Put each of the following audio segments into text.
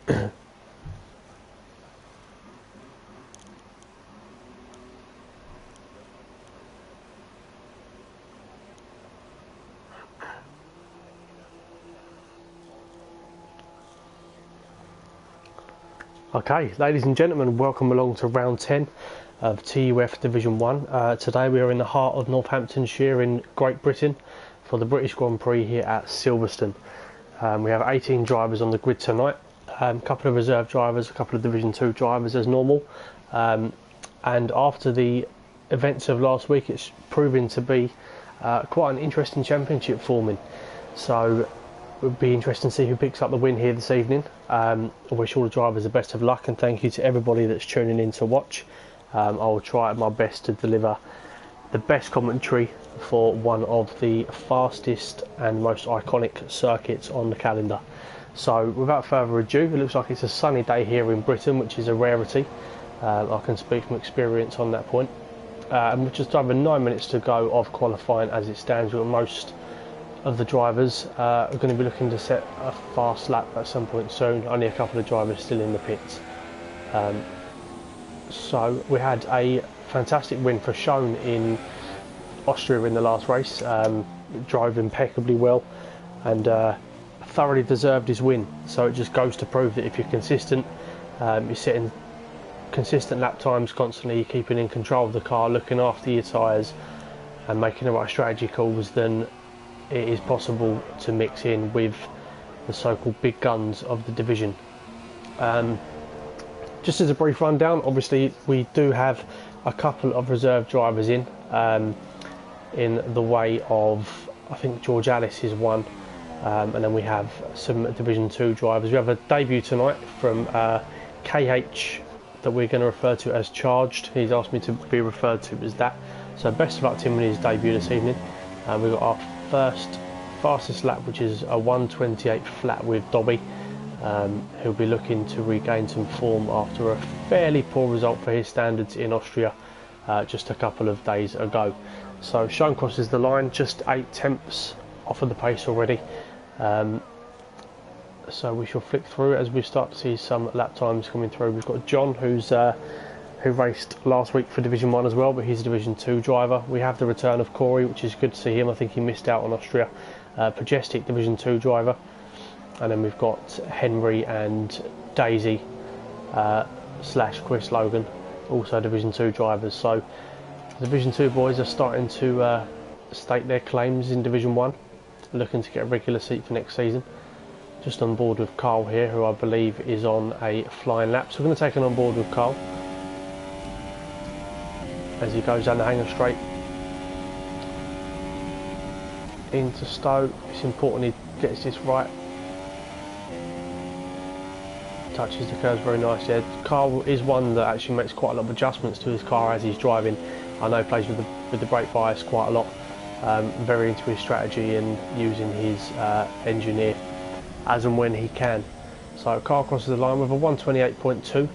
Okay, ladies and gentlemen, welcome along to round 10 of TUF Division 1. Today we are in the heart of Northamptonshire in Great Britain for the British Grand Prix here at Silverstone. We have 18 drivers on the grid tonight, a couple of reserve drivers, a couple of Division 2 drivers as normal. And after the events of last week, it's proving to be quite an interesting championship forming. So it would be interesting to see who picks up the win here this evening. I wish all the drivers the best of luck, and thank you to everybody that's tuning in to watch. I will try my best to deliver the best commentary for one of the fastest and most iconic circuits on the calendar. So without further ado, it looks like it's a sunny day here in Britain, which is a rarity. I can speak from experience on that point. And with just over 9 minutes to go of qualifying as it stands, with most of the drivers are going to be looking to set a fast lap at some point soon. Only a couple of drivers still in the pits. So we had a fantastic win for Schoen in Austria in the last race. Drove impeccably well and thoroughly deserved his win. So it just goes to prove that if you're consistent, you're setting consistent lap times constantly, you're keeping in control of the car, looking after your tyres and making the right strategy calls, then it is possible to mix in with the so-called big guns of the division. Just as a brief rundown, obviously we do have a couple of reserve drivers in the way of, I think George Alice is one, and then we have some Division 2 drivers. We have a debut tonight from KH that we're going to refer to as Charged. He's asked me to be referred to as that. So best of luck to him in his debut this evening. We've got our first fastest lap, which is a 1:28 flat with Dobby. He'll be looking to regain some form after a fairly poor result for his standards in Austria just a couple of days ago. So Schoen crosses the line, just 8 tenths off of the pace already. So we shall flick through as we start to see some lap times coming through. We've got John, who raced last week for Division 1 as well, but he's a Division 2 driver. We have the return of Corey, which is good to see him. I think he missed out on Austria. Majestic Division 2 driver. And then we've got Henry and Daisy / Chris Logan, also Division 2 drivers. So the Division 2 boys are starting to stake their claims in Division 1, looking to get a regular seat for next season. Just on board with Carl here, who I believe is on a flying lap. So we're going to take him on board with Carl as he goes down the hanger straight into Stowe. It's important he gets this right. Touches the curves very nicely. Carl is one that actually makes quite a lot of adjustments to his car as he's driving. I know he plays with the brake bias quite a lot. Very into his strategy and using his engineer as and when he can. So Carl crosses the line with a 1:28.2.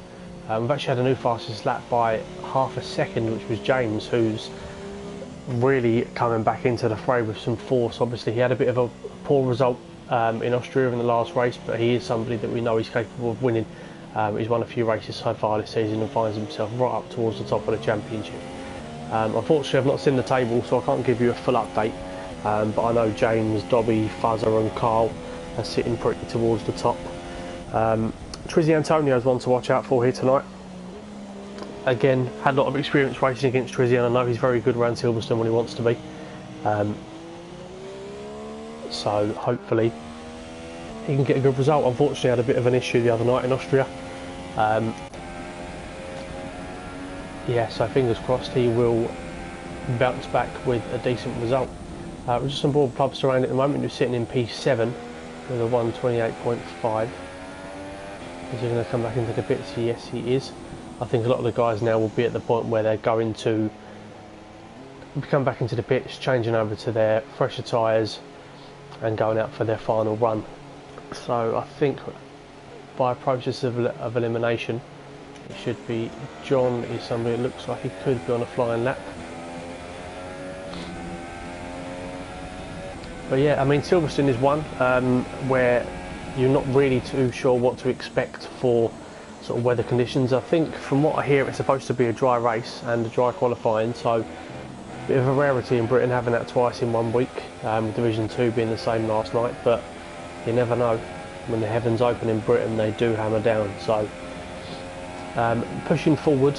We've actually had a new fastest lap by half a second, which was James, who's really coming back into the fray with some force. Obviously he had a bit of a poor result in Austria in the last race, but he is somebody that we know is capable of winning. He's won a few races so far this season and finds himself right up towards the top of the championship. Unfortunately I've not seen the table, so I can't give you a full update, but I know James, Dobby, Fuzzer and Carl are sitting pretty towards the top. Trizzy Antonio is one to watch out for here tonight. Again, had a lot of experience racing against Trizzy, and I know he's very good around Silverstone when he wants to be. So hopefully he can get a good result. Unfortunately, had a bit of an issue the other night in Austria. Yeah, so fingers crossed he will bounce back with a decent result. We're just on board Club Terrain at the moment. We're sitting in P7 with a 1:28.5. Is he going to come back into the pits? Yes, he is. I think a lot of the guys now will be at the point where they're going to come back into the pits, changing over to their fresher tyres and going out for their final run. So I think by a process of elimination, it should be John is somebody that looks like he could be on a flying lap. But yeah, I mean Silverstone is one where you're not really too sure what to expect for sort of weather conditions. I think from what I hear it's supposed to be a dry race and a dry qualifying, so a bit of a rarity in Britain having that twice in 1 week, Division 2 being the same last night, but you never know. When the heavens open in Britain they do hammer down. So pushing forward,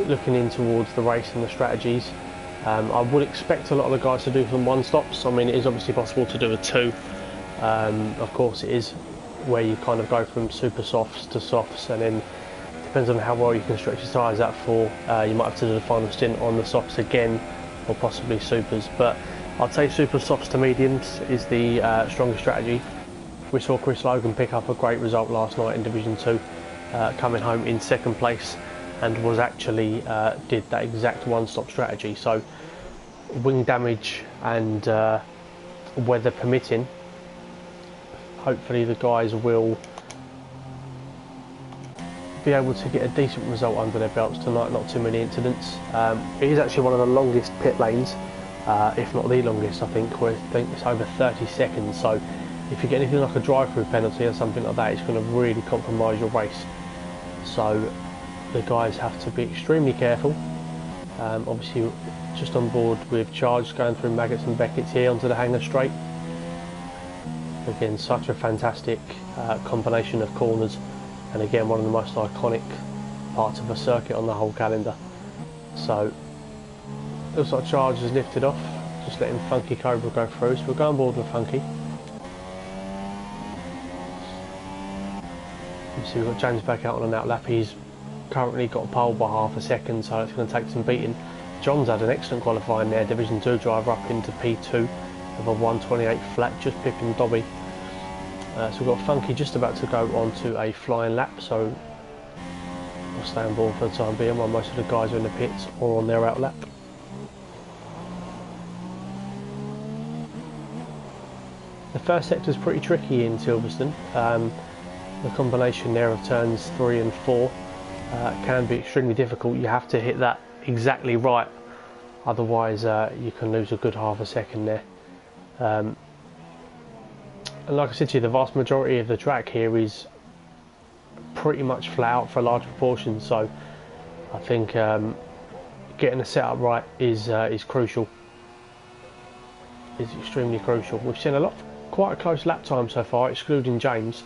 looking in towards the race and the strategies, I would expect a lot of the guys to do some one stops. I mean, it is obviously possible to do a two. Of course it is where you kind of go from super softs to softs, and then depends on how well you can stretch your tyres out for, you might have to do the final stint on the softs again, or possibly supers. But I'd say super softs to mediums is the strongest strategy. We saw Chris Logan pick up a great result last night in Division 2, coming home in second place, and was actually did that exact one-stop strategy. So wing damage and weather permitting, hopefully the guys will be able to get a decent result under their belts tonight, not too many incidents. It is actually one of the longest pit lanes, if not the longest, I think, where I think it's over 30 seconds. So if you get anything like a drive-through penalty or something like that, it's going to really compromise your race. So the guys have to be extremely careful. Obviously just on board with Charge, going through Maggots and Beckett's here onto the hanger straight. Again, such a fantastic combination of corners, and again one of the most iconic parts of a circuit on the whole calendar. So looks like Charge has lifted off, just letting Funky Cobra go through, so we'll go on board with Funky. So we've got James back out on an out lap. He's currently got a pole by half a second, so it's going to take some beating. John's had an excellent qualifying there, Division 2 driver up into P2 of a 128 flat, just pipping Dobby. So we've got Funky just about to go on to a flying lap, so we'll stay on board for the time being while most of the guys are in the pits or on their out lap. The first sector is pretty tricky in Silverstone. The combination there of turns 3 and 4 can be extremely difficult. You have to hit that exactly right, otherwise you can lose a good half a second there. And like I said to you, the vast majority of the track here is pretty much flat out for a large proportion, so I think getting the setup right is crucial, is extremely crucial. We've seen quite a close lap time so far, excluding James,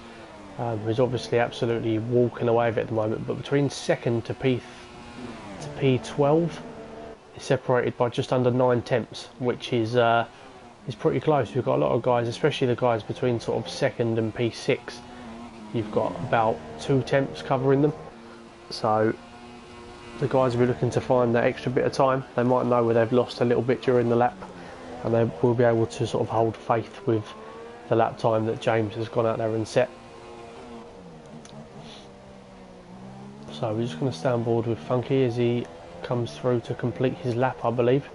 who's obviously absolutely walking away with it at the moment, but between second to P12 is separated by just under 9 tenths, which is pretty close. We've got a lot of guys, especially the guys between sort of second and P6, you've got about 2 tenths covering them. So the guys will be looking to find that extra bit of time. They might know where they've lost a little bit during the lap, and they will be able to sort of hold faith with the lap time that James has gone out there and set. So we're just going to stay on board with Funky as he comes through to complete his lap, I believe.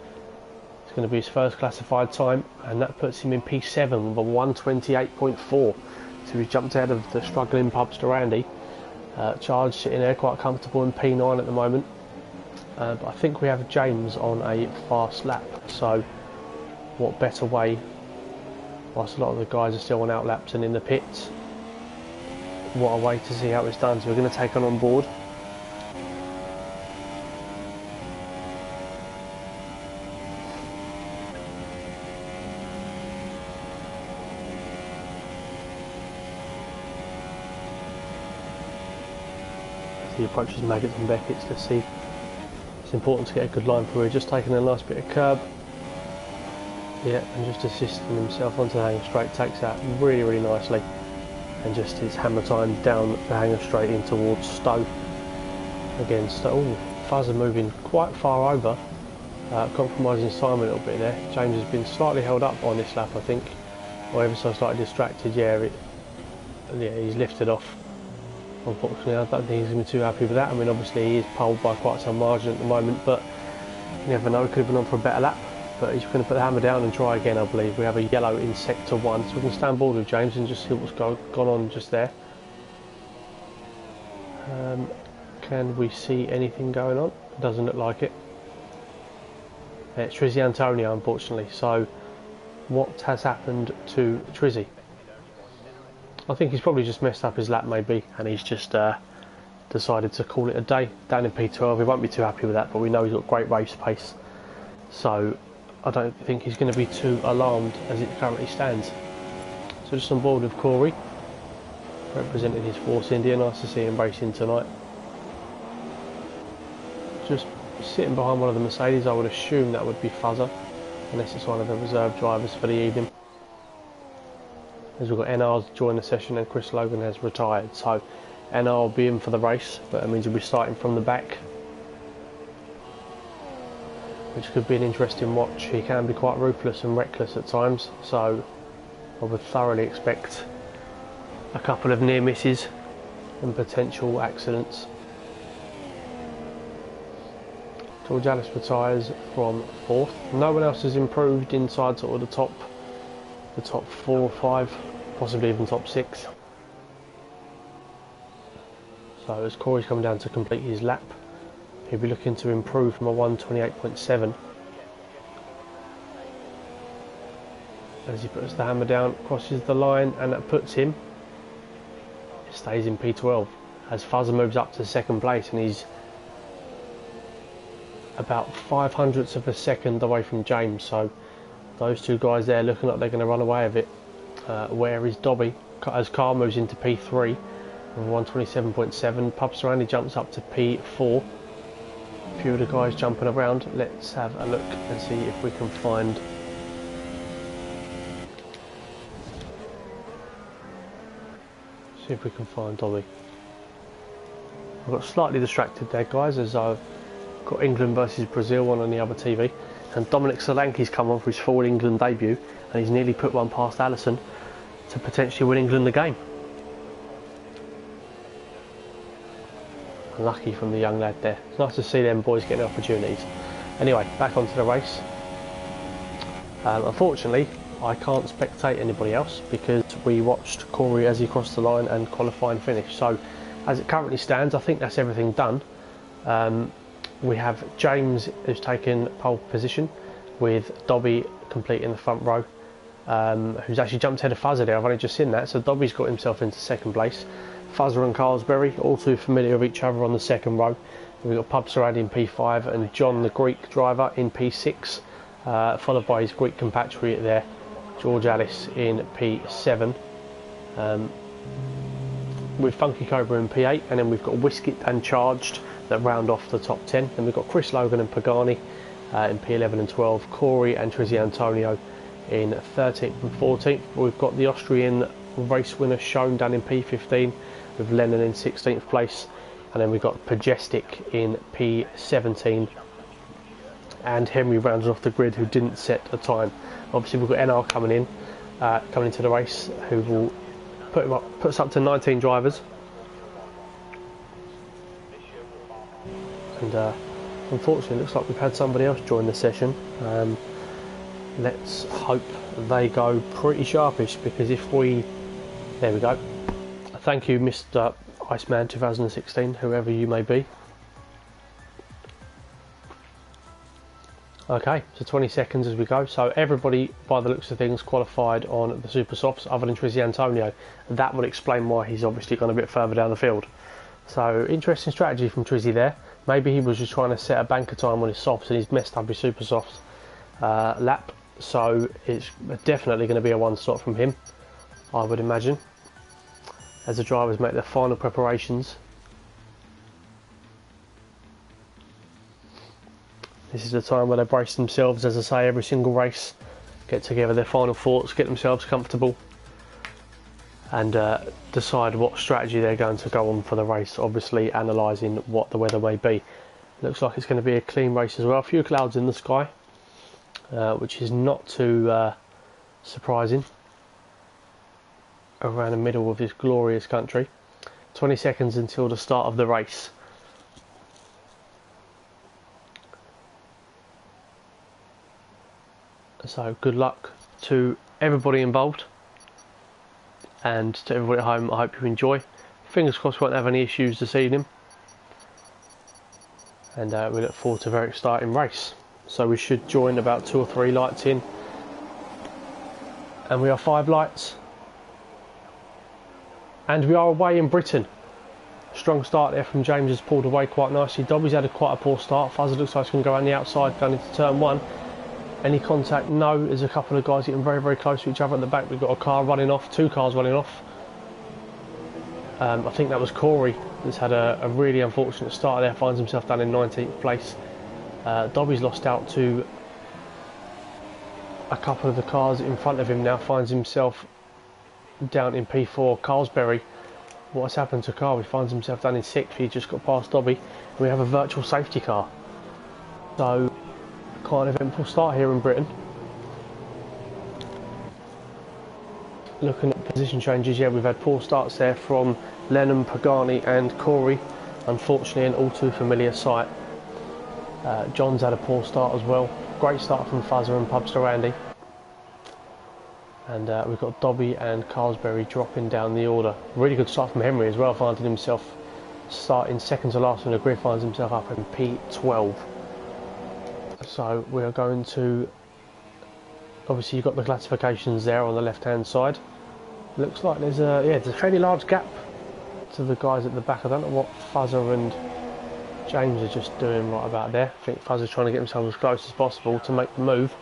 It's going to be his first classified time, and that puts him in P7 with a 128.4. So he's jumped ahead of the struggling Pubster Randy. Charge sitting there quite comfortable in P9 at the moment. But I think we have James on a fast lap, so what better way, whilst a lot of the guys are still on out laps and in the pits, what a way to see how it's done. So we're going to take on board. He approaches Maggots and Beckett's to see. It's important to get a good line through. Just taking a nice bit of curb. Yeah, and just assisting himself onto the hanger straight, takes that really, really nicely. And just his hammer time down the hanger straight in towards Stowe. Again, Stowe, Fuzzer moving quite far over, compromising his time a little bit there. James has been slightly held up on this lap, I think, or ever so slightly distracted. Yeah, he's lifted off. Unfortunately, I don't think he's going to be too happy with that. I mean, obviously he is poled by quite some margin at the moment, but you never know, he could have been on for a better lap. But he's going to put the hammer down and try again, I believe. We have a yellow in sector 1, so we can stand board with James and just see what's gone on just there. Can we see anything going on? Doesn't look like it. It's Trizzy Antonio, unfortunately. So what has happened to Trizzy? I think he's probably just messed up his lap maybe, and he's just decided to call it a day down in P12. He won't be too happy with that, but we know he's got great race pace, so I don't think he's going to be too alarmed as it currently stands. So just on board with Corey, representing his Force India. Nice to see him racing tonight. Just sitting behind one of the Mercedes. I would assume that would be Fuzzer, unless it's one of the reserve drivers for the evening. As we've got NR's joined the session and Chris Logan has retired, so NR will be in for the race, but that means he'll be starting from the back, which could be an interesting watch. He can be quite ruthless and reckless at times, so I would thoroughly expect a couple of near misses and potential accidents. George Alice retires from 4th. No one else has improved inside sort of the top 4 or 5, possibly even top 6. So as Corey's coming down to complete his lap, he'll be looking to improve from a 1:28.7. As he puts the hammer down, crosses the line, and that puts him, stays in P12. As Fuzzer moves up to 2nd place, and he's about 0.05 of a second away from James, so those two guys there looking like they're going to run away with it. Where is Dobby? As Carl moves into P3 with 1:27.7, Pubserani jumps up to P4. A few of the guys jumping around. Let's have a look and see if we can find Dobby. I got slightly distracted there, guys, as I've got England versus Brazil on the other TV, and Dominic Solanke's come on for his full England debut, and he's nearly put one past Allison to potentially win England the game. Lucky from the young lad there. It's nice to see them boys getting opportunities. Anyway, back onto the race. Unfortunately, I can't spectate anybody else because we watched Corey as he crossed the line and qualify and finish. So as it currently stands, I think that's everything done. We have James who's taken pole position, with Dobby completing the front row, who's actually jumped ahead of Fuzzer there. I've only just seen that, so Dobby's got himself into 2nd place. Fuzzer and Carlsberry, all too familiar with each other on the 2nd row. We've got Pubserad in P5 and John the Greek driver in P6, followed by his Greek compatriot there, George Alice in P7. With Funky Cobra in P8, and then we've got Whisket and Charged that round off the top 10. Then we've got Chris Logan and Pagani in P11 and 12, Corey and Trizzy Antonio in 13th and 14th. We've got the Austrian race winner shown down in P15 with Lennon in 16th place, and then we've got Pajestic in P17, and Henry rounds off the grid, who didn't set a time. Obviously we've got NR coming into the race, who will puts up to 19 drivers, and unfortunately it looks like we've had somebody else join the session. Let's hope they go pretty sharpish, because if we... There we go. Thank you, Mr. Iceman 2016, whoever you may be. Okay, so 20 seconds as we go. So everybody, by the looks of things, qualified on the Super Softs, other than Trizzy Antonio. That would explain why he's obviously gone a bit further down the field. So interesting strategy from Trizzy there. Maybe he was just trying to set a banker time on his softs, and he's messed up his Super Softs lap. So it's definitely going to be a one stop from him, I would imagine, as the drivers make their final preparations. This is the time where they brace themselves, as I say, every single race, get together their final thoughts, get themselves comfortable, and decide what strategy they're going to go on for the race, obviously analysing what the weather may be. Looks like it's going to be a clean race as well. A few clouds in the sky, which is not too surprising around the middle of this glorious country. 20 seconds until the start of the race. So good luck to everybody involved, and to everybody at home. I hope you enjoy. Fingers crossed we won't have any issues this evening, and we look forward to a very exciting race. So we should join about 2 or 3 lights in, and we are 5 lights. And we are away in Britain. Strong start there from James, has pulled away quite nicely. Dobby's had quite a poor start. Fuzzer looks like he's going to go around the outside going into turn 1. Any contact? No. There's a couple of guys getting very, very close to each other at the back. We've got a car running off, 2 cars running off. I think that was Corey that's had a really unfortunate start there, finds himself down in 19th place. Dobby's lost out to a couple of the cars in front of him now, finds himself down in P4. Carlsberry, what's happened to Carl? He finds himself down in 6th, he just got past Dobby. We have a virtual safety car. So, quite an eventful start here in Britain. Looking at position changes, yeah, we've had poor starts there from Lennon, Pagani and Corey. Unfortunately, an all too familiar sight. John's had a poor start as well. Great start from Fuzzer and Pubster Andy. And we've got Dobby and Carlsberry dropping down the order. Really good start from Henry as well, finding himself starting second to last in the grid, finds himself up in P12. So we are going to, obviously you've got the classifications there on the left hand side. Looks like there's a fairly large gap to the guys at the back. I don't know what Fuzzer and James are just doing right about there. I think Fuzzer's trying to get himself as close as possible to make the move,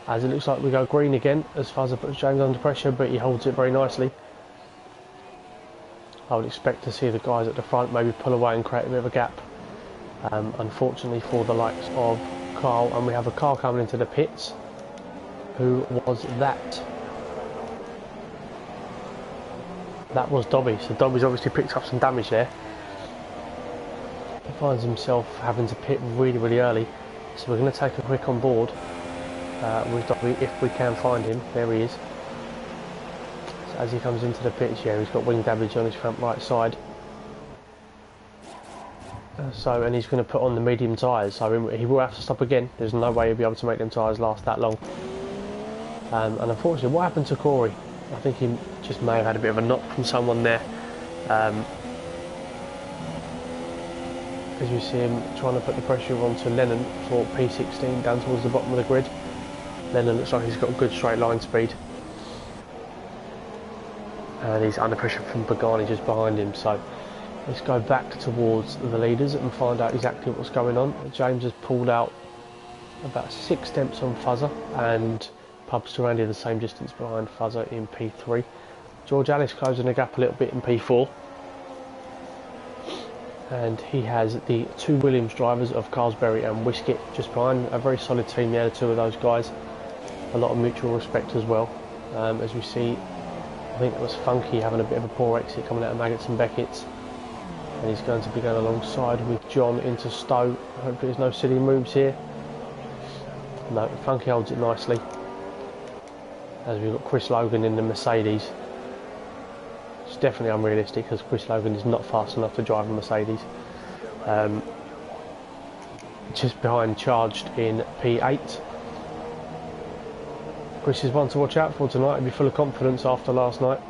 as it looks like we go green again as Fuzzer puts James under pressure, but he holds it very nicely. I would expect to see the guys at the front maybe pull away and create a bit of a gap. Unfortunately for the likes of Carl, and we have a car coming into the pits. Who was that? That was Dobby. So Dobby's obviously picked up some damage there. He finds himself having to pit really, really early. So we're going to take a quick on board with Dobby if we can find him. There he is. So as he comes into the pits, yeah, he's got wing damage on his front right side. And he's going to put on the medium tyres, so he will have to stop again. There's no way he'll be able to make them tyres last that long. And unfortunately, what happened to Corey? I think he just may have had a bit of a knock from someone there. As you see him trying to put the pressure onto Lennon for P16 down towards the bottom of the grid. Lennon looks like he's got good straight line speed. And he's under pressure from Pagani just behind him. So let's go back towards the leaders and find out exactly what's going on. James has pulled out about 6 tenths on Fuzzer, and Pubster Andy the same distance behind Fuzzer in P3. George Alice closing the gap a little bit in P4. And he has the 2 Williams drivers of Carlsberry and Whiskey just behind. A very solid team there, the 2 of those guys. A lot of mutual respect as well. As we see, I think it was Funky having a bit of a poor exit coming out of Maggots and Beckett's. And he's going to be going alongside with John into Stowe. Hopefully there's no silly moves here. No, Funky holds it nicely. As we've got Chris Logan in the Mercedes. It's definitely unrealistic because Chris Logan is not fast enough to drive a Mercedes. Just behind Charged in P8. Chris is one to watch out for tonight. He'll be full of confidence after last night.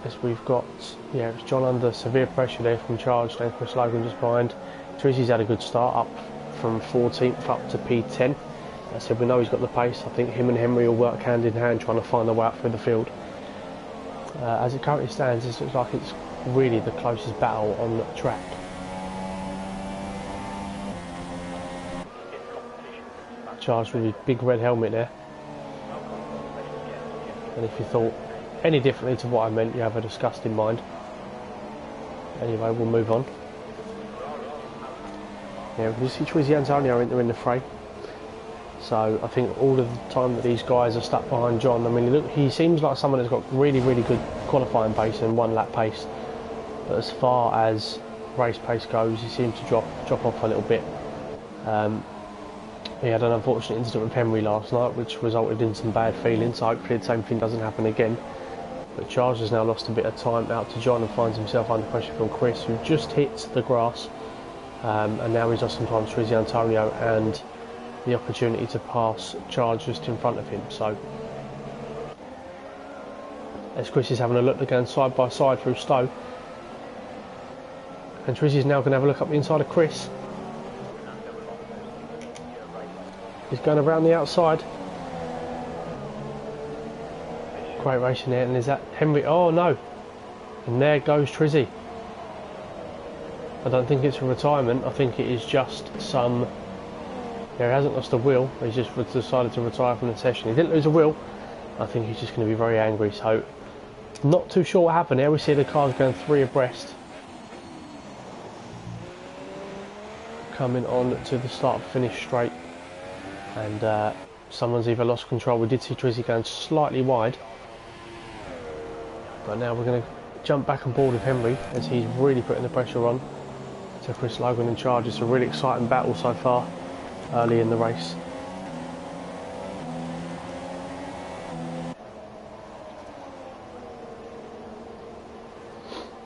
As we've got, yeah, it's John under severe pressure there from Charged and Chris Logan just behind. Tracy's had a good start, up from 14th up to P10. So we know he's got the pace. I think him and Henry will work hand in hand trying to find their way up through the field. As it currently stands, it looks like it's really the closest battle on the track. Charged with his big red helmet there. And if you thought any differently to what I meant, you have a disgust in mind. Anyway, we'll move on. Yeah, we see Trizzy Antonio in the fray. So I think all of the time that these guys are stuck behind John, I mean, look, he seems like someone that's got really, really good qualifying pace and 1 lap pace. But as far as race pace goes, he seems to drop off a little bit. He had an unfortunate incident with Henry last night, which resulted in some bad feelings. So hopefully the same thing doesn't happen again. But Charles has now lost a bit of time out to John and finds himself under pressure from Chris, who just hits the grass. And now he's lost some time to Trizzy Antonio and the opportunity to pass Charles just in front of him. So as Chris is having a look, they're going side by side through Stowe. And Trizzy's now going to have a look up the inside of Chris. He's going around the outside. Great racing there, and is that Henry? Oh no! And there goes Trizzy. I don't think it's a retirement, I think it is just some... Yeah, he hasn't lost a wheel, he's just decided to retire from the session. He didn't lose a wheel, I think he's just going to be very angry, so... Not too sure what happened there, we see the cars going 3 abreast. Coming on to the start finish straight. And someone's either lost control. We did see Trizzy going slightly wide. But now we're going to jump back on board with Henry as he's really putting the pressure on to Chris Logan in charge. It's a really exciting battle so far early in the race.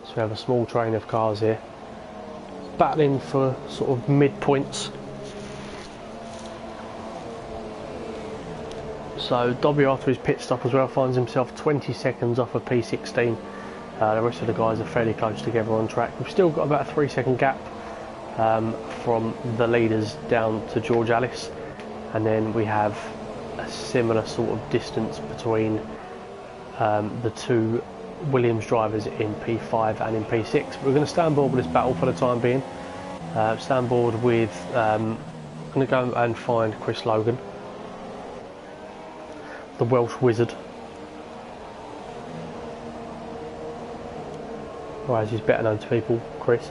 So we have a small train of cars here battling for sort of mid points. So Dobby, after his pit stop as well, finds himself 20 seconds off of P16. The rest of the guys are fairly close together on track. We've still got about a 3-second gap from the leaders down to George Alice, and then we have a similar sort of distance between the 2 Williams drivers in P5 and in P6. We're going to stand board with this battle for the time being. Stand board with, I'm going to go and find Chris Logan, the Welsh wizard. Or as he's better known to people, Chris.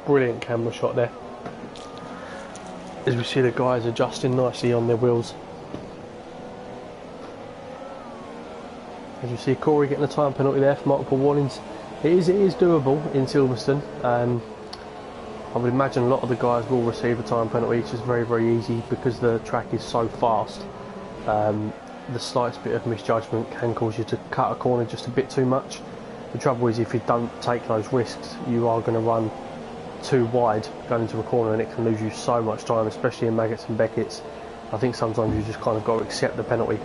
Brilliant camera shot there, as we see the guys adjusting nicely on their wheels. As you see Corey getting a time penalty there for multiple warnings. It is doable in Silverstone. I would imagine a lot of the guys will receive a time penalty. It's just very, very easy because the track is so fast. The slightest bit of misjudgment can cause you to cut a corner just a bit too much. The trouble is, if you don't take those risks, you are going to run too wide going into a corner, and it can lose you so much time, especially in Maggots and Beckett's. I think sometimes you just kind of got to accept the penalty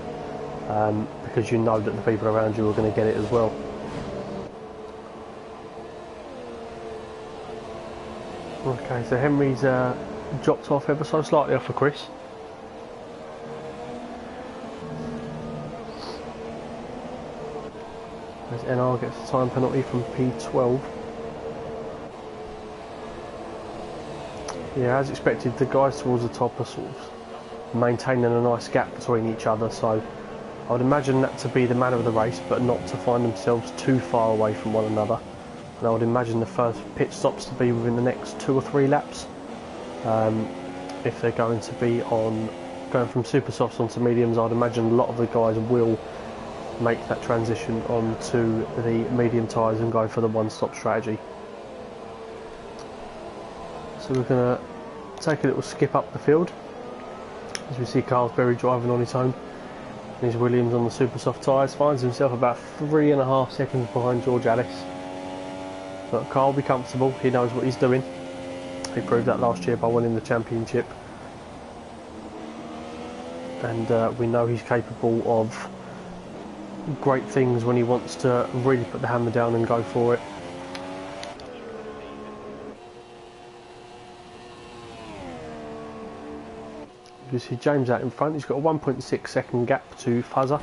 because you know that the people around you are going to get it as well. Okay, so Henry's dropped off ever so slightly off of Chris. As NR gets a time penalty from P12. Yeah, as expected, the guys towards the top are sort of maintaining a nice gap between each other, so I would imagine that to be the manner of the race, but not to find themselves too far away from one another. And I would imagine the first pit stops to be within the next 2 or 3 laps. If they're going to be going from super softs onto mediums, I'd imagine a lot of the guys will make that transition onto the medium tyres and go for the one-stop strategy. So we're going to take a little skip up the field as we see Carlsberry driving on his own. And his Williams on the super soft tyres finds himself about 3.5 seconds behind George Alice. But Carl will be comfortable, he knows what he's doing. He proved that last year by winning the championship. And we know he's capable of great things when he wants to really put the hammer down and go for it. You see James out in front. He's got a 1.6 second gap to Fuzzer,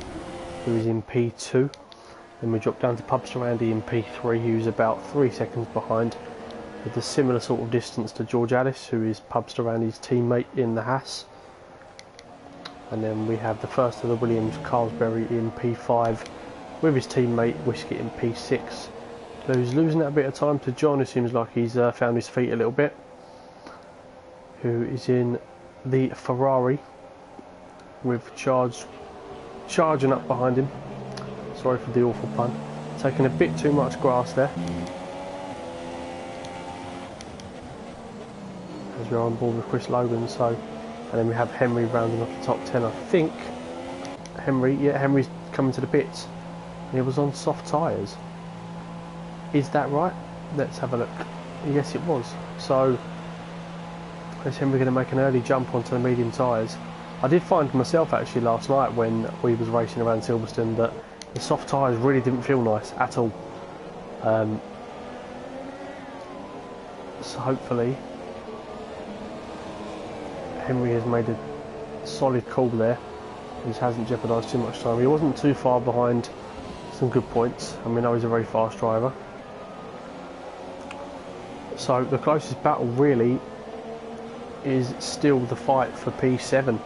who is in P2. Then we drop down to Pubster Andy in P3, who's about 3 seconds behind, with a similar sort of distance to George Alice, who is Pubster Andy's teammate in the Haas. And then we have the first of the Williams, Carlsberry, in P5, with his teammate Whiskey in P6. So he's losing that bit of time to John, who seems like he's found his feet a little bit, who is in the Ferrari with charging up behind him. Sorry for the awful pun. Taking a bit too much grass there. As we're on board with Chris Logan, so, and then we have Henry rounding off the top 10. I think Henry's coming to the pits. He was on soft tyres. Is that right? Let's have a look. Yes, it was. So is Henry going to make an early jump onto the medium tyres? I did find myself actually last night when we was racing around Silverstone that the soft tyres really didn't feel nice at all. So hopefully Henry has made a solid call there. He hasn't jeopardised too much time. He wasn't too far behind some good points, and we know he's a very fast driver. So the closest battle really is still the fight for P7,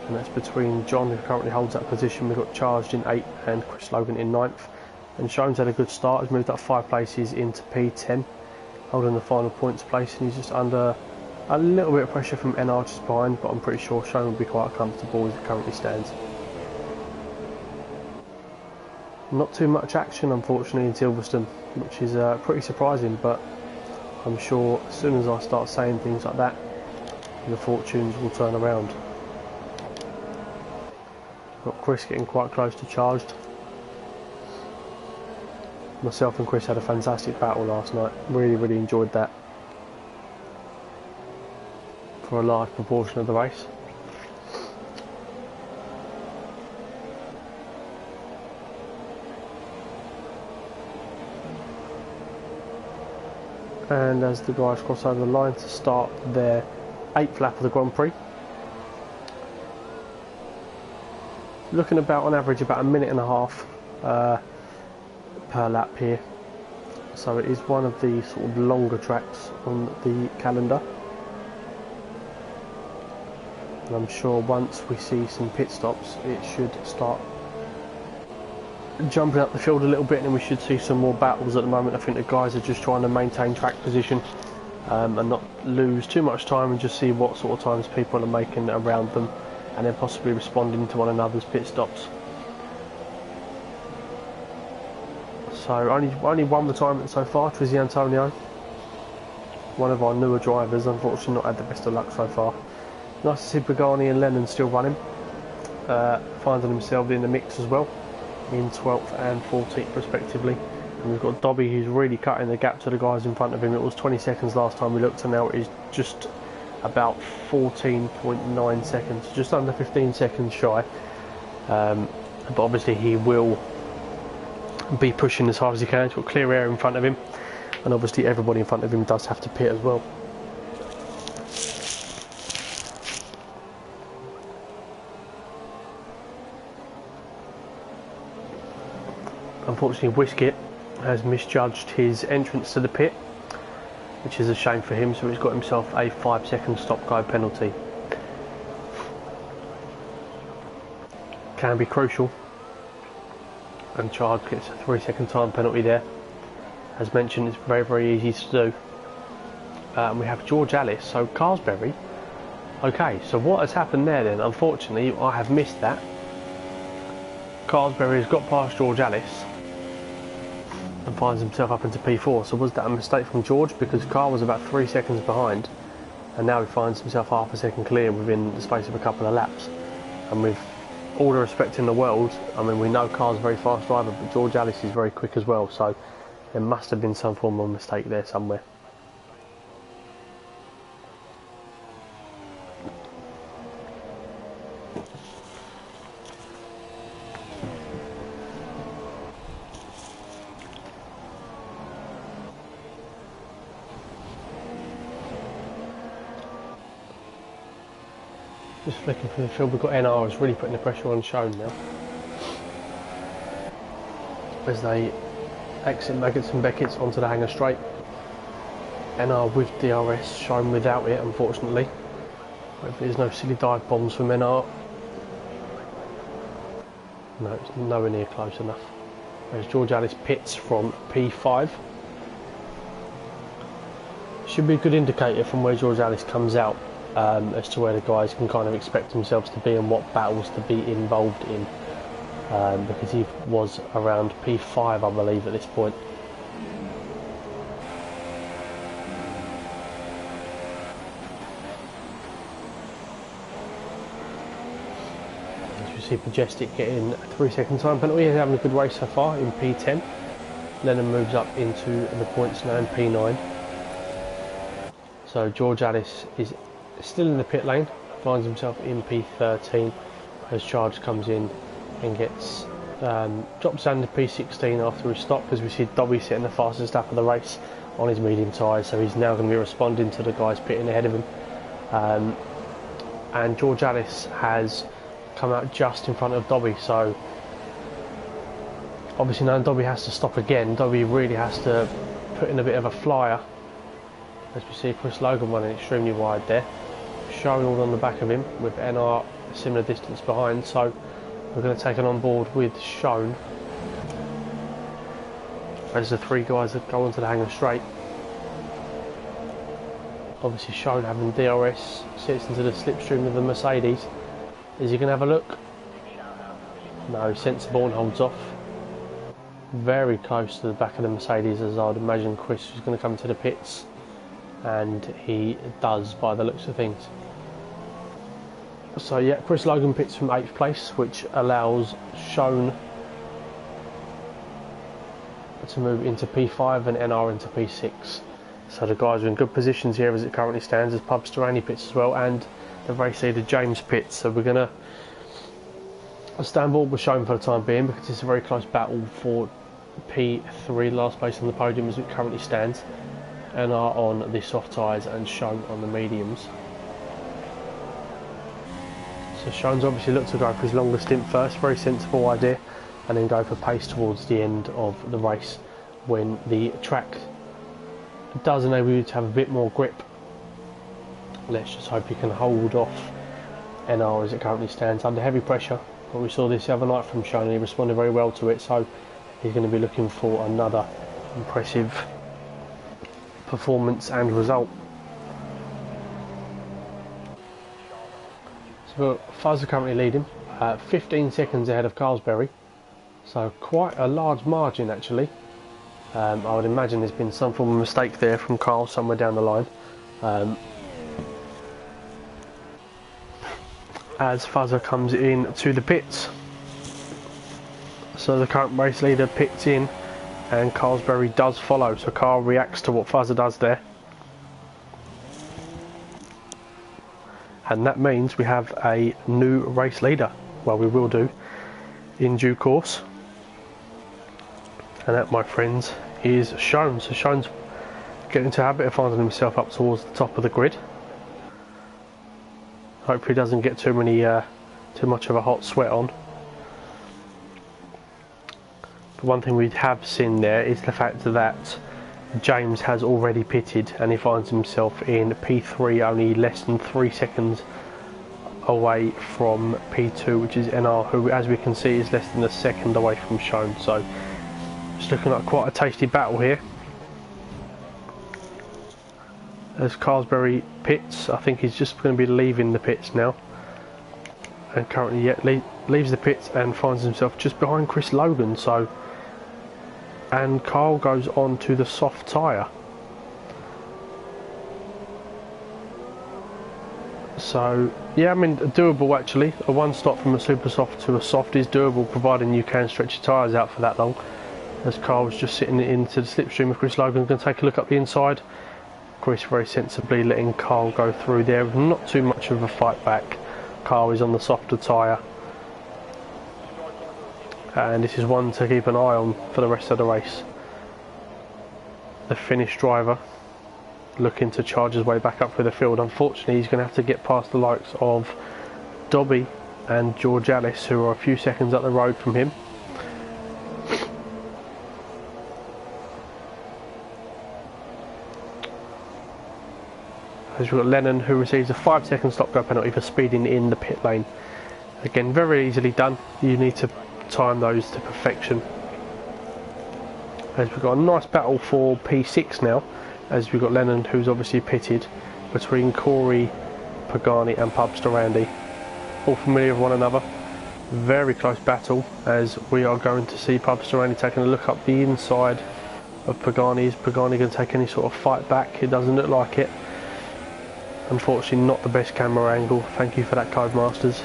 and that's between John, who currently holds that position. We've got Charged in 8th and Chris Logan in 9th. And Shone's had a good start, has moved up 5 places into P10, holding the final points place, and he's just under a little bit of pressure from NR just behind, but I'm pretty sure Shone will be quite comfortable as it currently stands. Not too much action, unfortunately, in Silverstone, which is pretty surprising, but I'm sure as soon as I start saying things like that, the fortunes will turn around. Got Chris getting quite close to Charged. Myself and Chris had a fantastic battle last night. Really enjoyed that for a large proportion of the race. And as the guys cross over the line to start their 8th lap of the Grand Prix, looking about on average about a minute and a half per lap here, so it is one of the sort of longer tracks on the calendar, and I'm sure once we see some pit stops it should start jumping up the field a little bit, and we should see some more battles. At the moment I think the guys are just trying to maintain track position and not lose too much time, and just see what sort of times people are making around them, and then possibly responding to one another's pit stops. So only one retirement so far, Trizzy Antonio, one of our newer drivers, unfortunately not had the best of luck so far. Nice to see Pagani and Lennon still running, finding himself in the mix as well, in 12th and 14th respectively. And we've got Dobby, who's really cutting the gap to the guys in front of him. It was 20 seconds last time we looked, and now it is just about 14.9 seconds, just under 15 seconds shy. But obviously he will be pushing as hard as he can. He's got clear air in front of him, and obviously everybody in front of him does have to pit as well. Unfortunately, Whiskett has misjudged his entrance to the pit, which is a shame for him, so he's got himself a 5-second stop-go penalty. Can be crucial, and Charles gets a 3-second time penalty there. As mentioned, it's very easy to do. And we have George Alice, so Carsberry. Okay, so what has happened there then? Unfortunately, I have missed that. Carsberry has got past George Alice and finds himself up into P4. So was that a mistake from George? Because Carl was about 3 seconds behind, and now he finds himself half a second clear within the space of a couple of laps. And with all the respect in the world, I mean, we know Carl's a very fast driver, but George Alice is very quick as well, so there must have been some form of mistake there somewhere. Just flicking through the field, we've got NR is really putting the pressure on Shone now, as they exit Maggots and Beckett's onto the hanger straight. NR with DRS, Shone without it, unfortunately. Hopefully there's no silly dive bombs from NR. No, it's nowhere near close enough. Whereas George Alice pits from P5. Should be a good indicator from where George Alice comes out, as to where the guys can kind of expect themselves to be and what battles to be involved in, because he was around P5 I believe at this point. As you see Majestic getting a 3-second time penalty. He's having a good race so far in P10. Lennon moves up into the points now in P9. So George Alice is still in the pit lane, finds himself in P13 as Charge comes in and gets drops down to P16 after his stop, as we see Dobby sitting the fastest lap of the race on his medium tyres, so he's now going to be responding to the guys pitting ahead of him. and George Alice has come out just in front of Dobby, so obviously now Dobby has to stop again. Dobby really has to put in a bit of a flyer, as we see Chris Logan running extremely wide there, showing all on the back of him with NR a similar distance behind. So we're going to take it on board with Shone as the three guys that go onto the hanger straight. Obviously Shone having DRS sits into the slipstream of the Mercedes. Is he going to have a look? No, sensible and holds off. Very close to the back of the Mercedes, as I would imagine Chris is going to come to the pits, and he does by the looks of things. So yeah, Chris Logan pits from 8th place, which allows Shone to move into P5 and NR into P6. So the guys are in good positions here as it currently stands, as Pub Storani pits as well, and the race leader James pits. So we're going to stand board with Shone for the time being, because it's a very close battle for P3, last place on the podium as it currently stands. NR on the soft tyres and Shone on the mediums. So Shone's obviously looked to go for his longer stint first, very sensible idea, and then go for pace towards the end of the race when the track does enable you to have a bit more grip. Let's just hope you can hold off NR as it currently stands under heavy pressure. But we saw this the other night from Shone and he responded very well to it, so he's going to be looking for another impressive performance and result. So Fuzz are currently leading, 15 seconds ahead of Carlsberry, so quite a large margin actually. I would imagine there's been some form of mistake there from Carl somewhere down the line. As Fuzzer comes in to the pits. So the current race leader pits in and Carlsberry does follow, so Carl reacts to what Fuzzer does there. And that means we have a new race leader. Well, we will do in due course. And that, my friends, is Shone. So Shone's getting into a habit of finding himself up towards the top of the grid. Hopefully he doesn't get too much of a hot sweat on. But one thing we have seen there is the fact that James has already pitted and he finds himself in P3, only less than 3 seconds away from P2, which is NR, who as we can see is less than a second away from Shone. So it's looking like quite a tasty battle here. As Carlsberry pits, I think he's just going to be leaving the pits now, and currently leaves the pits and finds himself just behind Chris Logan. So, and Carl goes on to the soft tyre. So yeah, I mean, doable actually. A one stop from a super soft to a soft is doable, providing you can stretch your tyres out for that long. As Carl's just sitting into the slipstream of Chris Logan, going to take a look up the inside. Chris very sensibly letting Carl go through there with not too much of a fight back. Carl is on the softer tyre, and this is one to keep an eye on for the rest of the race. The Finnish driver looking to charge his way back up through the field. Unfortunately, he's going to have to get past the likes of Dobby and George Alice, who are a few seconds up the road from him. As we've got Lennon, who receives a 5-second stop-go penalty for speeding in the pit lane. Again, very easily done. You need to time those to perfection. As we've got a nice battle for P6 now, as we've got Lennon, who's obviously pitted, between Corey, Pagani and Pub Storani, all familiar with one another. Very close battle, as we are going to see Pub Storani taking a look up the inside of Pagani. Is Pagani going to take any sort of fight back? It doesn't look like it. Unfortunately, not the best camera angle. Thank you for that, Codemasters.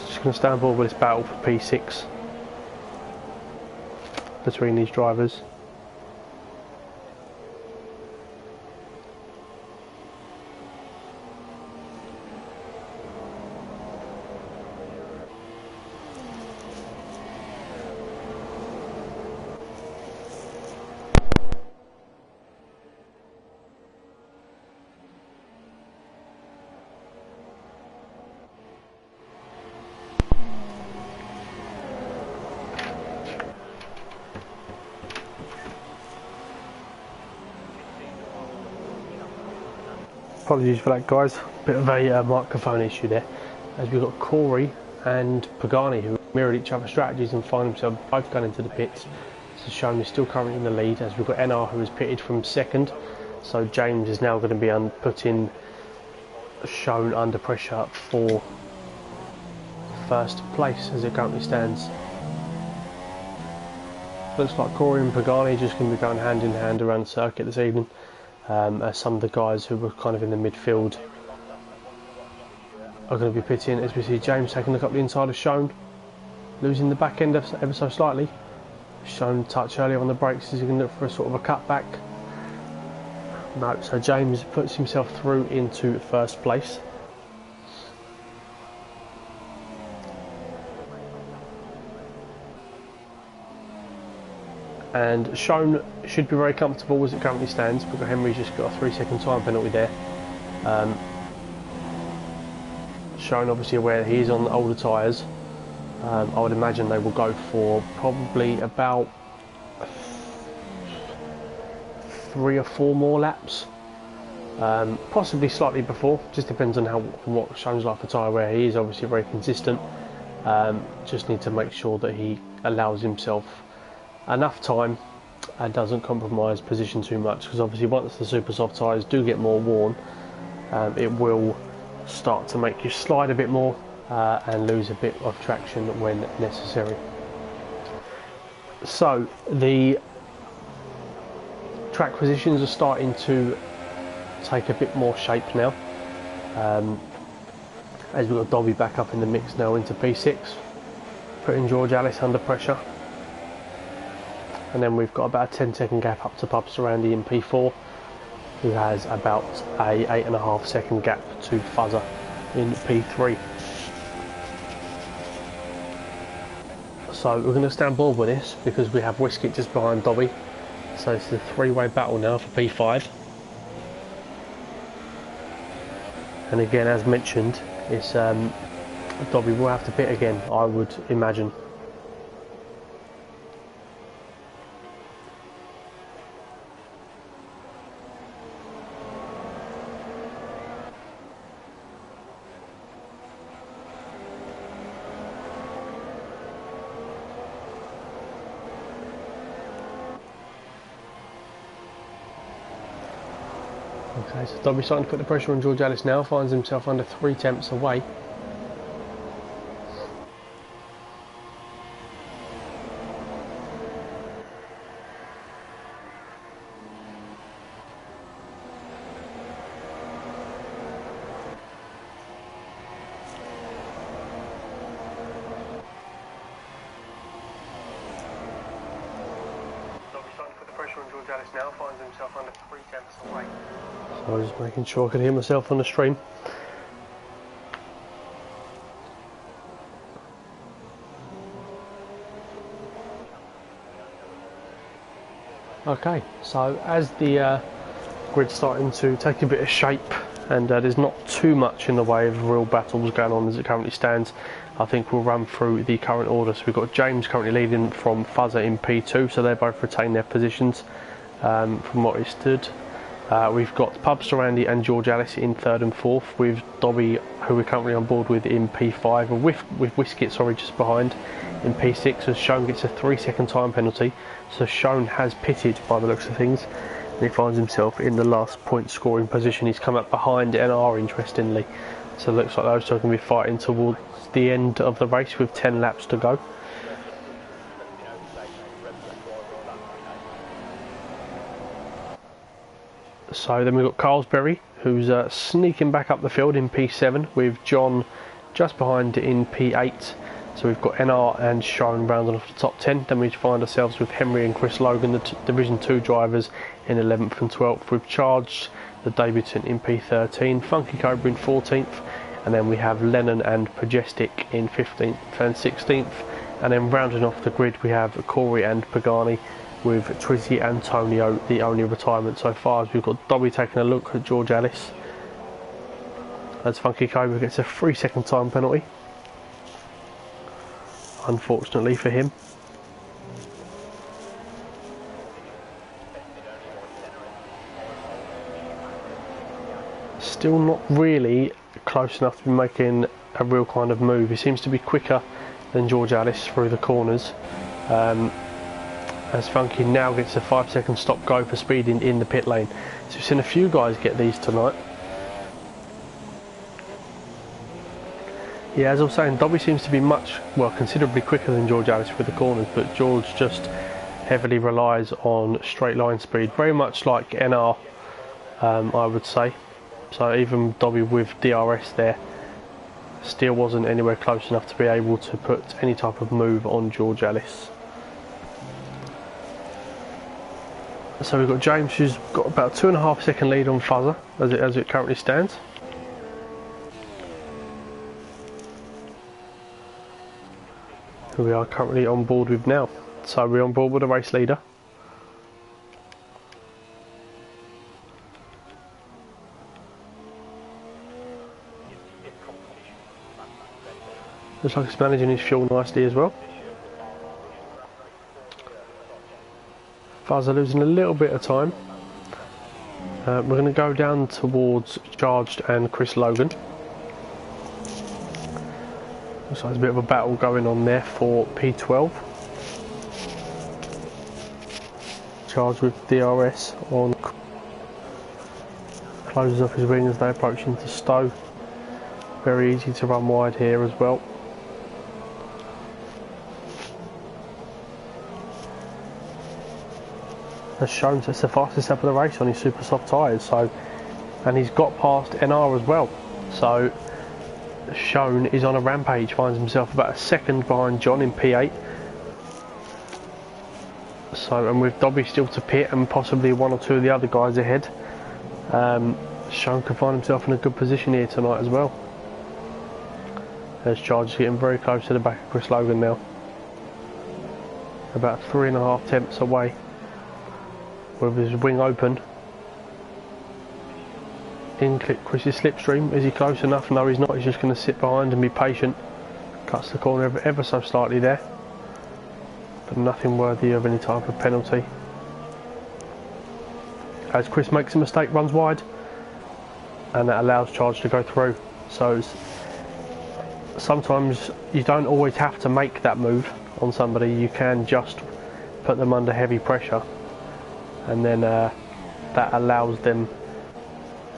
Just going to stand board with this battle for P6 between these drivers. Apologies for that, guys. Bit of a microphone issue there. As we've got Corey and Pagani who mirrored each other's strategies and find themselves both going into the pits. So Shone is still currently in the lead, as we've got NR who is pitted from second. So James is now going to be putting Shone under pressure for first place as it currently stands. Looks like Corey and Pagani just going to be going hand in hand around the circuit this evening, as some of the guys who were kind of in the midfield are going to be pitting, as we see James taking a look up the inside of Shone, losing the back end ever so slightly. Shone touch earlier on the brakes, as he can look for a sort of a cutback. No, so James puts himself through into first place. And Shone should be very comfortable as it currently stands, because Henry's just got a 3-second time penalty there. Shone obviously aware that he's on the older tyres. I would imagine they will go for probably about 3 or 4 more laps, possibly slightly before, just depends on what Shone's like for tyre wear. He is obviously very consistent, just need to make sure that he allows himself enough time and doesn't compromise position too much, because obviously once the super soft tyres do get more worn, it will start to make you slide a bit more and lose a bit of traction when necessary. So the track positions are starting to take a bit more shape now, as we've got Dobby back up in the mix now into P6, putting George Alice under pressure. And then we've got about a 10-second gap up to Pub Surroundy in P4, who has about a 8.5 second gap to Fuzzer in P3. So we're going to stand board with this because we have Whiskey just behind Dobby. So it's a 3-way battle now for P5. And again, as mentioned, it's Dobby will have to pit again, I would imagine. Okay, so Dobby's starting to put the pressure on George Alice now, finds himself under 3 tenths away. Now finds himself under 3 tenths away. So I was just making sure I could hear myself on the stream. Okay, so as the grid's starting to take a bit of shape and there's not too much in the way of real battles going on as it currently stands, I think we'll run through the current order. So we've got James currently leading from Fuzzer in P2, so they both retain their positions. From what it stood, we've got Pub Surroundy and George Alice in 3rd and 4th, with Dobby, who we're currently on board with, in P5, and with Whiskey, just behind in P6, as Shone gets a 3-second time penalty. So Shone has pitted by the looks of things, and he finds himself in the last point scoring position. He's come up behind NR, interestingly, so it looks like those two are going to be fighting towards the end of the race with 10 laps to go. So then we've got Carlsberry, who's sneaking back up the field in P7, with John just behind in P8. So we've got NR and Shone rounding off the top 10. Then we find ourselves with Henry and Chris Logan, the Division 2 drivers, in 11th and 12th. We've Charged, the debutant, in P13. Funky Cobra in 14th. And then we have Lennon and Pajestic in 15th and 16th. And then rounding off the grid, we have Corey and Pagani, with Trizzy Antonio the only retirement so far, as we've got Dobby taking a look at George Alice, as Funky Cobra gets a 3-second time penalty, unfortunately for him. still not really close enough to be making a real kind of move. He seems to be quicker than George Alice through the corners. As Funky now gets a 5-second stop go for speeding in the pit lane. So we've seen a few guys get these tonight. Yeah, as I was saying, Dobby seems to be considerably quicker than George Alice with the corners, but George just heavily relies on straight line speed, very much like NR, I would say. So even Dobby with DRS there still wasn't anywhere close enough to be able to put any type of move on George Alice. So we've got James, who's got about 2.5 second lead on Fuzzer as it currently stands. Who we are currently on board with now. So we're on board with the race leader. Looks like he's managing his fuel nicely as well. Fuzzer losing a little bit of time. We're going to go down towards Charged and Chris Logan. Looks like there's a bit of a battle going on there for P12. Charged with DRS on. Closes off his wing as they approach into Stowe. Very easy to run wide here as well. As shown, that's the fastest lap of the race on his super soft tyres. And he's got past NR as well. So shown is on a rampage, finds himself about a second behind John in P8. So, and with Dobby still to pit and possibly one or two of the other guys ahead, Shown can find himself in a good position here tonight as well. As Charge is getting very close to the back of Chris Logan now. About 3.5 tenths away. With his wing open. In clip Chris's slipstream. Is he close enough? No, he's not. He's just going to sit behind and be patient. Cuts the corner ever so slightly there. But nothing worthy of any type of penalty. As Chris makes a mistake, runs wide. And that allows Charge to go through. So sometimes you don't always have to make that move on somebody. You can just put them under heavy pressure. And then that allows them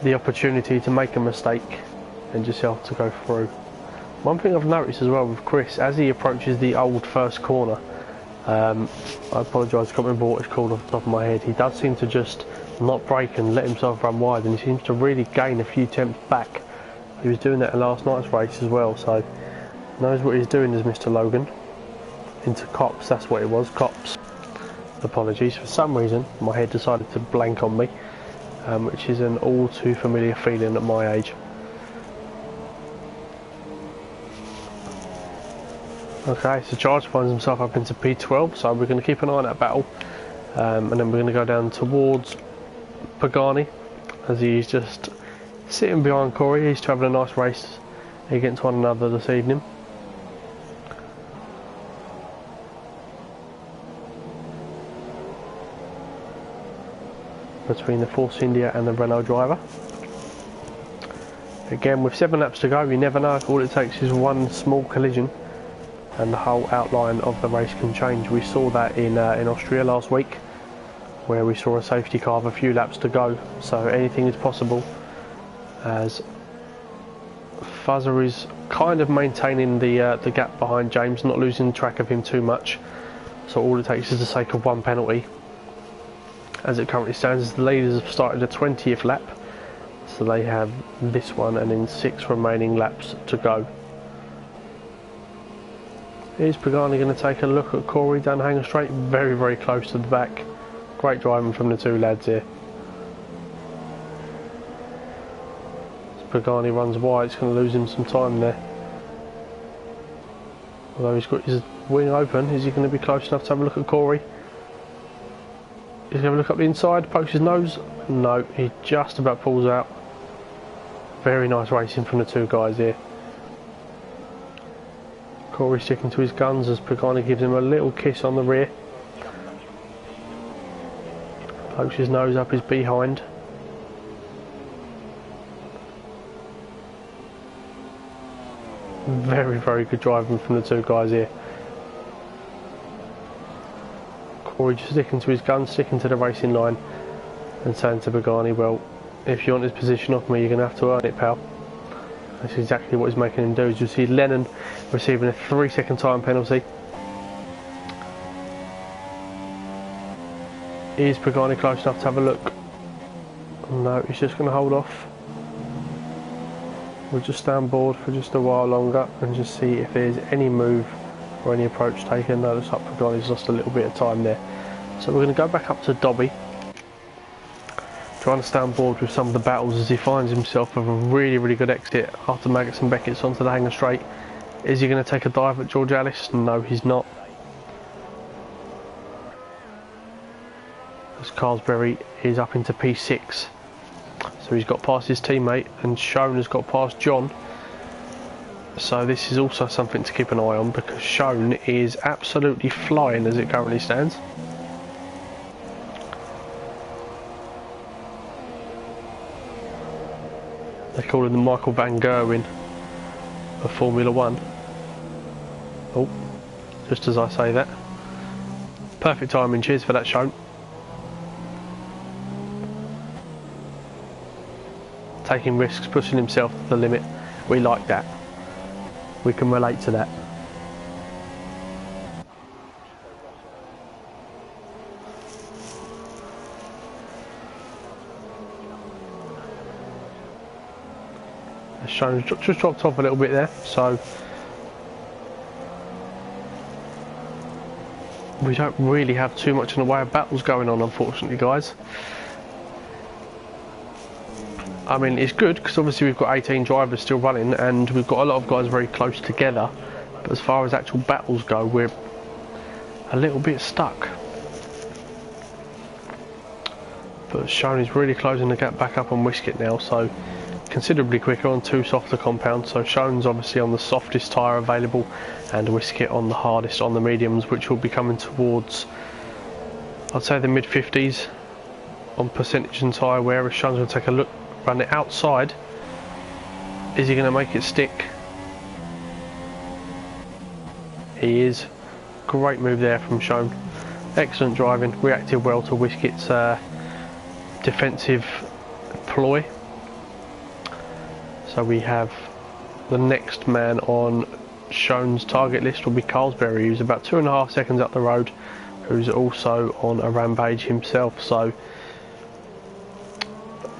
the opportunity to make a mistake and yourself to go through. One thing I've noticed as well with Chris, as he approaches the old first corner, I apologise, I can't remember what it's called off the top of my head, he does seem to just not brake and let himself run wide, and he seems to really gain a few tenths back. He was doing that in last night's race as well, so knows what he's doing as Mr. Logan. Into Cops, that's what it was, Cops. Apologies, for some reason my head decided to blank on me, which is an all too familiar feeling at my age. Okay, so Charge finds himself up into P12, so we're going to keep an eye on that battle, and then we're going to go down towards Pagani as he's just sitting behind Corey. He's having a nice race against one another this evening. Between the Force India and the Renault driver. Again, with 7 laps to go, you never know. All it takes is one small collision and the whole outline of the race can change. We saw that in Austria last week, where we saw a safety car with a few laps to go. So anything is possible, as Fuzzer is kind of maintaining the gap behind James, not losing track of him too much. So all it takes is the sake of one penalty. As it currently stands, the leaders have started the 20th lap, so they have this one and then 6 remaining laps to go. Is Pagani going to take a look at Corey down Hanger Straight? Very, very close to the back. Great driving from the two lads here. As Pagani runs wide, it's going to lose him some time there. Although he's got his wing open, is he going to be close enough to have a look at Corey? He's going to look up the inside, pokes his nose. No, he just about pulls out. Very nice racing from the two guys here. Corey sticking to his guns as Pagani gives him a little kiss on the rear. Pokes his nose up his behind. Very, very good driving from the two guys here. Corey just sticking to his gun, sticking to the racing line, and saying to Pagani, well, if you want this position off me, you're going to have to earn it, pal. That's exactly what he's making him do. As you see, Lennon receiving a 3-second time penalty. Is Pagani close enough to have a look? No, he's just going to hold off. We'll just stay on board for just a while longer and just see if there's any move or any approach taken. No, looks like Pagani's lost a little bit of time there. So we're going to go back up to Dobby, trying to stay on board with some of the battles as he finds himself with a really, really good exit after Maggots and Beckett's onto the hanger straight. Is he going to take a dive at George Alice? No, he's not. As Carlsberry is up into P6. So he's got past his teammate, and Shone has got past John. So this is also something to keep an eye on, because Shone is absolutely flying as it currently stands. They call him the Michael Van Gerwen of Formula 1. Oh, just as I say that. Perfect timing, cheers for that, Shone. Taking risks, pushing himself to the limit. We like that. We can relate to that. Shone just dropped off a little bit there, so we don't really have too much in the way of battles going on, unfortunately, guys. I mean, it's good because obviously we've got 18 drivers still running and we've got a lot of guys very close together, but as far as actual battles go, we're a little bit stuck. But Shone is really closing the gap back up on Wiskett now, so considerably quicker on two softer compounds. So Shone's obviously on the softest tyre available and Wiskett on the hardest on the mediums, which will be coming towards, I'd say, the mid-50s on percentage and tyre wear. As Shone's going to take a look, run it outside. Is he going to make it stick? He is. Great move there from Shone. Excellent driving, reacted well to Wiskett's defensive ploy. So we have the next man on Shone's target list will be Carlsberry, who's about 2.5 seconds up the road, who's also on a rampage himself. So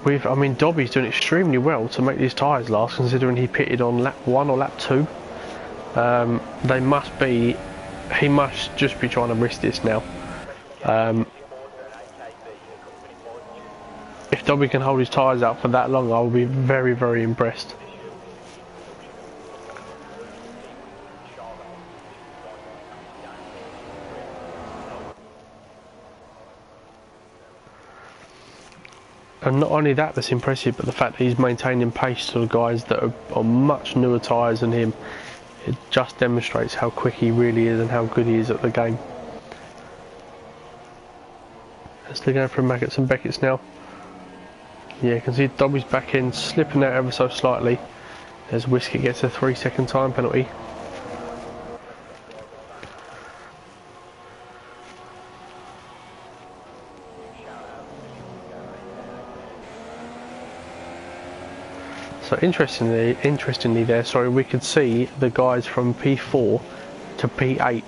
I mean, Dobby's doing extremely well to make these tyres last, considering he pitted on lap 1 or lap 2. He must just be trying to risk this now. If Dobby can hold his tyres out for that long, I will be very, very impressed. And not only that's impressive, but the fact that he's maintaining pace to the guys that are on much newer tyres than him, it just demonstrates how quick he really is and how good he is at the game. As they're going for Maggots and Beckett's now. Yeah, you can see Dobby's back end slipping out ever so slightly as Wiskett gets a 3-second time penalty. So interestingly there, sorry, we could see the guys from P4 to P8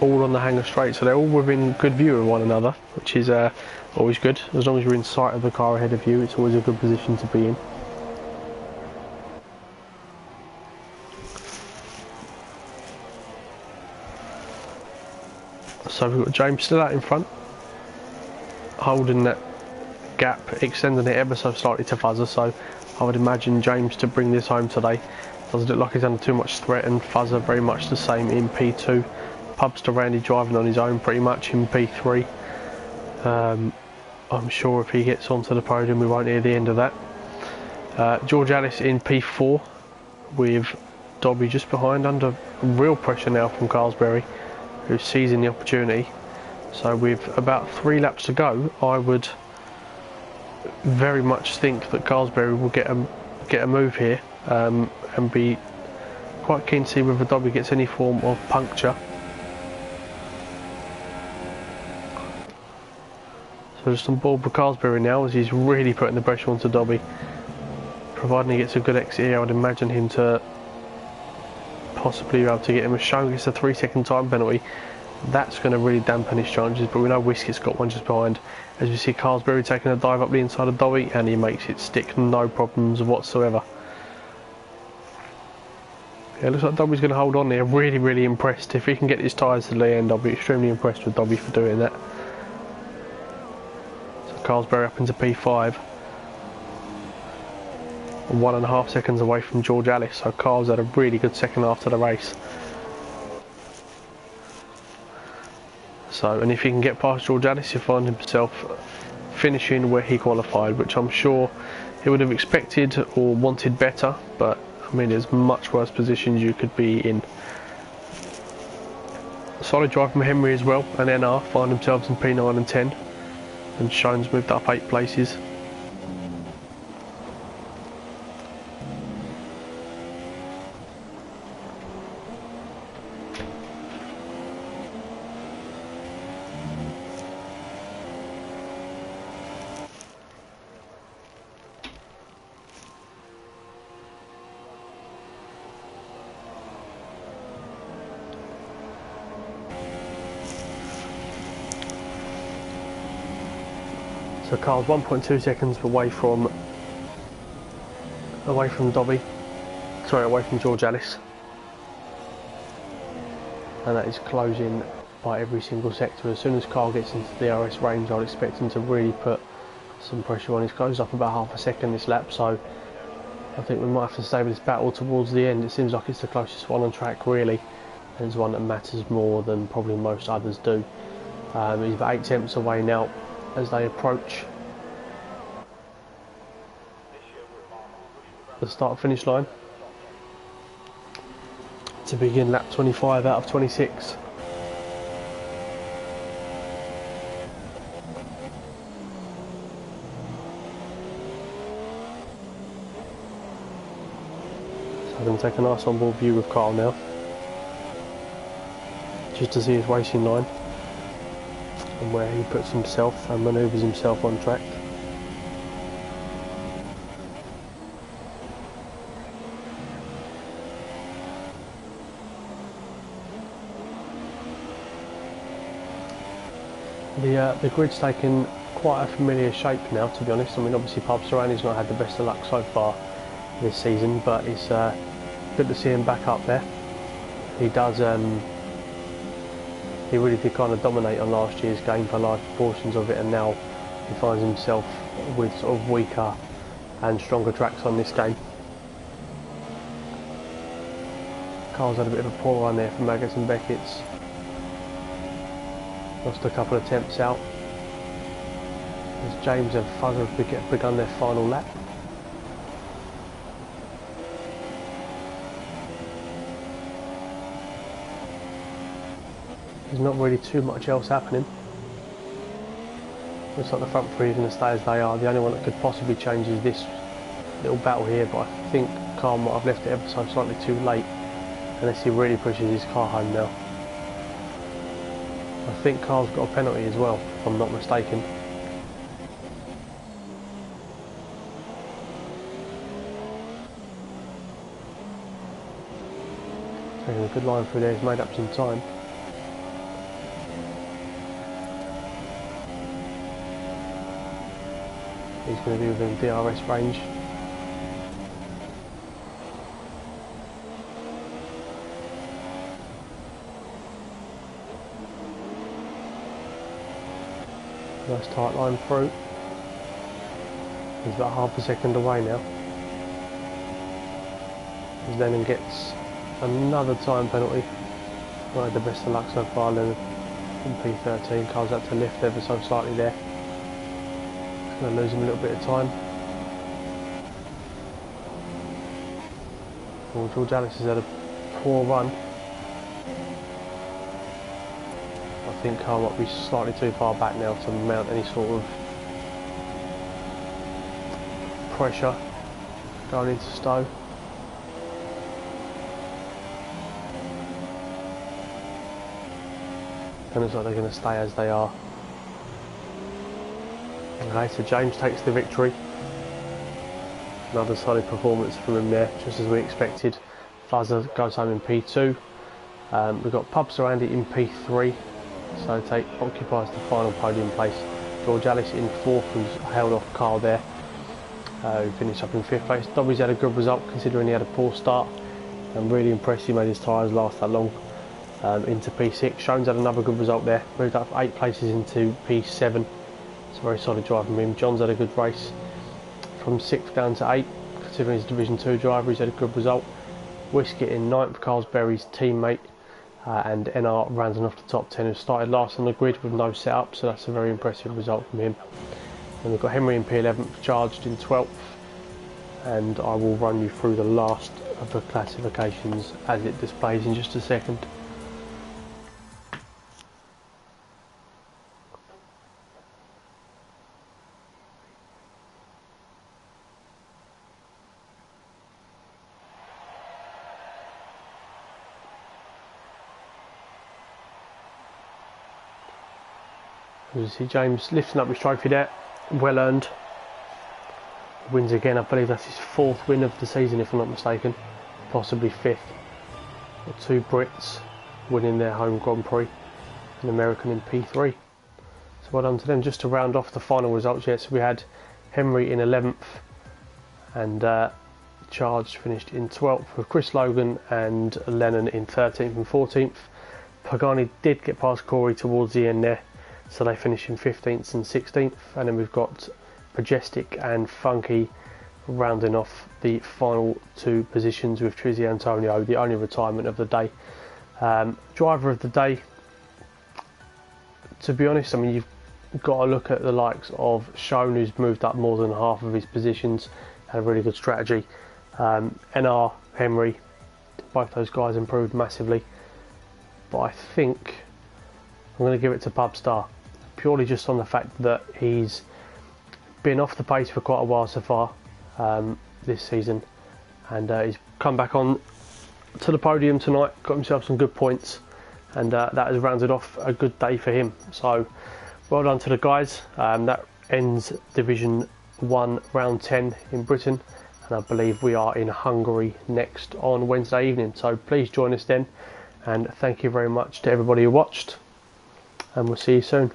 all on the hanger straight, so they're all within good view of one another, which is always good. As long as you're in sight of the car ahead of you, it's always a good position to be in. So we've got James still out in front, holding that gap, extending it ever so slightly to Fuzzer, so I would imagine James to bring this home today. Doesn't look like he's under too much threat, and Fuzzer very much the same in P2. Pubs to Randy driving on his own pretty much in P3. I'm sure if he gets onto the podium we won't hear the end of that. George Alice in P4 with Dobby just behind, under real pressure now from Carlsberry, who's seizing the opportunity. So with about 3 laps to go, I would very much think that Carlsberry will get a move here and be quite keen to see whether Dobby gets any form of puncture. So just on board with Carlsberry now, as he's really putting the pressure onto Dobby. Providing he gets a good exit here, I would imagine him to possibly be able to get him a show. Gets a 3-second time penalty. That's going to really dampen his chances, but we know Whiskey's got one just behind. As we see Carlsberry taking a dive up the inside of Dobby, and he makes it stick, no problems whatsoever. Yeah, looks like Dobby's going to hold on there. Really, really impressed. If he can get his tyres to the end, I'll be extremely impressed with Dobby for doing that. So Carlsberry up into P5. 1.5 seconds away from George Ellis, so Carl's had a really good second half to the race. So, and if he can get past George Ellis, he'll find himself finishing where he qualified, which I'm sure he would have expected or wanted better, but I mean, there's much worse positions you could be in. Solid drive from Henry as well, and NR find themselves in P9 and 10, and Shone's moved up 8 places. So Carl's 1.2 seconds away from Dobby. Sorry, away from George Ellis. And that is closing by every single sector. As soon as Carl gets into the DRS range, I'd expect him to really put some pressure on. He's closed up about half a second this lap, so I think we might have to save this battle towards the end. It seems like it's the closest one on track, really, and it's one that matters more than probably most others do. He's about 8 tenths away now as they approach the start-finish line to begin lap 25 out of 26. So I'm going to take a nice on-board view with Carl now, just to see his racing line and where he puts himself and manoeuvres himself on track. The grid's taken quite a familiar shape now, to be honest. I mean, obviously Pub Serrani's not had the best of luck so far this season, but it's good to see him back up there. He does, he really did kind of dominate on last year's game for large portions of it, and now he finds himself with sort of weaker and stronger tracks on this game. Carl's had a bit of a poor run there from Maggots and Beckett's. Lost a couple of attempts out as James and Fuzzer have begun their final lap. There's not really too much else happening. Looks like the front three are going to stay as they are. The only one that could possibly change is this little battle here, but I think Carl might have left it ever so slightly too late, unless he really pushes his car home now. I think Carl's got a penalty as well, if I'm not mistaken. Taking a good line through there, he's made up some time. He's going to be within DRS range. Nice tight line through. He's about half a second away now. He then gets another time penalty. Not had the best of luck so far, Leonard in P13. Carl's had to lift ever so slightly there. Going to lose him a little bit of time. Well, George Ellis has had a poor run. I think Carl might be slightly too far back now to mount any sort of pressure going into Stowe. and looks like they're going to stay as they are. Okay, so James takes the victory. Another solid performance from him there, just as we expected. Fuzzer goes home in P2. We've got Pubster Andy in P3, so occupies the final podium place. George Alice in 4th, who's held off Carl there, who finished up in 5th place. Dobby's had a good result considering he had a poor start. I'm really impressed he made his tyres last that long. Into P6. Shones had another good result there, moved up 8 places into P7. It's a very solid drive from him. John's had a good race from 6th down to 8th, considering he's a Division 2 driver. He's had a good result. Whiskey in 9th, Carlsberry's teammate, and NR rounding off the top 10, who started last on the grid with no setup, so that's a very impressive result from him. And we've got Henry in P11th, Charged in 12th, and I will run you through the last of the classifications as it displays in just a second. As you see, James lifting up his trophy there, well earned. Wins again, I believe that's his 4th win of the season if I'm not mistaken, possibly 5th. Got 2 Brits winning their home Grand Prix, an American in P3. So well done to them. Just to round off the final results, yes, we had Henry in 11th and Charged finished in 12th, with Chris Logan and Lennon in 13th and 14th. Pagani did get past Corey towards the end there, so they finish in 15th and 16th, and then we've got Majestic and Funky rounding off the final 2 positions, with Trizzy Antonio the only retirement of the day. Driver of the day, to be honest, I mean, you've got to look at the likes of Shone, who's moved up more than half of his positions, had a really good strategy. NR, Henry, both those guys improved massively, but I think I'm going to give it to Pubstar, purely just on the fact that he's been off the pace for quite a while so far this season, and he's come back on to the podium tonight, got himself some good points, and that has rounded off a good day for him. So well done to the guys. That ends Division 1 round 10 in Britain, and I believe we are in Hungary next on Wednesday evening, so please join us then, and thank you very much to everybody who watched, and we'll see you soon.